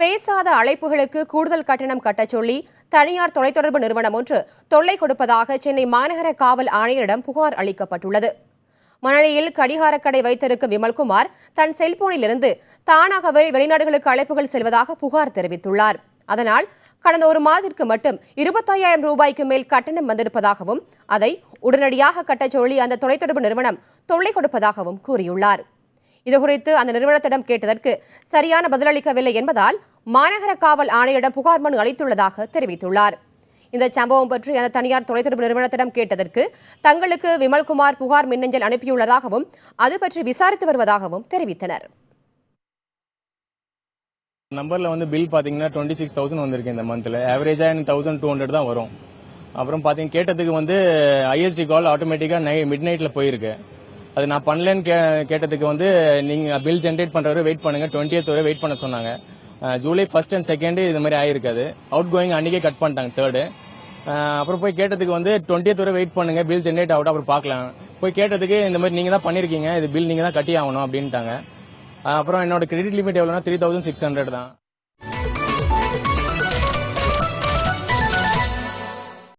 பேசாத அழைப்புகளுக்கு கூடுதல் கட்டணம் கட்டச் சொல்லி தனியார் தொலைத்தொடர்பு நிறுவனம் ஒன்று தொல்லை கொடுப்பதாக சென்னை மாநகர காவல் ஆணையரிடம் புகார் அளிக்கப்பட்டுள்ளது. மணலியில் கடிகாரக்கடை வைத்திருக்கும் விமல்குமார் தன் செல்போனிலிருந்து தானாகவே வெளிநாடுகளுக்கு அழைப்புகள் செல்வதாக புகார் தெரிவித்துள்ளார். அதனால் கடந்த ஒரு மாதத்திற்கு மட்டும் 25,000 ரூபாய்க்கு மேல் கட்டணம் வந்திருப்பதாகவும் அதை உடனடியாக கட்டச் சொல்லி அந்த தொலைத்தொடர்பு நிறுவனம் தொல்லை கொடுப்பதாகவும் கூறியுள்ளார். இதுகுறித்து அந்த நிறுவனத்திடம் கேட்டதற்கு சரியான பதிலளிக்கவில்லை என்பதால் மாநகர காவல் ஆணையரிடம் புகார் மனு அளித்துள்ளதாக தெரிவித்துள்ளார். இந்த சம்பவம் பற்றி அந்த தனியார் தொலைத்தொடர்பு நிறுவனத்திடம் கேட்டதற்கு தங்களுக்கு விமல்குமார் புகார் மின்னஞ்சல் அனுப்பியுள்ளதாகவும் அது பற்றி விசாரித்து வருவதாகவும் தெரிவித்தனர். நம்பர்ல பில் பாத்தீங்கன்னா 26,000 வந்திருக்கு இந்த மந்த்ல. ஆவரேஜா 1,200 தான் வரும். அப்புறம் பாத்தீங்கன்னா கேட்டதுக்கு ஐஎஸ்டி கால் ஆட்டோமேட்டிக்கா மிட் நைட்ல போயிருக்கு. அது நான் பண்ணலன்னு கேட்டதுக்கு நீங்க பில் ஜென்ரேட் பண்றவரை வெயிட் பண்ணுங்க, 20th வரை வெயிட் பண்ண சொன்னாங்க. ஜூலை 1st and 2nd இது மாதிரி ஆயிருக்காது. அவுட் கோயிங் அன்னைக்கே கட் பண்ணிட்டாங்க 3rd. அப்புறம் போய் கேட்டதுக்கு 20th வரை வெயிட் பண்ணுங்க, பில் ஜென்ரேட் ஆகட்டும் அப்புறம் பார்க்கலாம். போய் கேட்டதுக்கு இந்த மாதிரி நீங்க தான் பண்ணிருக்கீங்க, இது பில் நீங்க தான் கட்டி ஆகணும் அப்படின்ட்டாங்க. அப்புறம் என்னோட கிரெடிட் லிமிட் எவ்வளவுனா 3,600 தான்.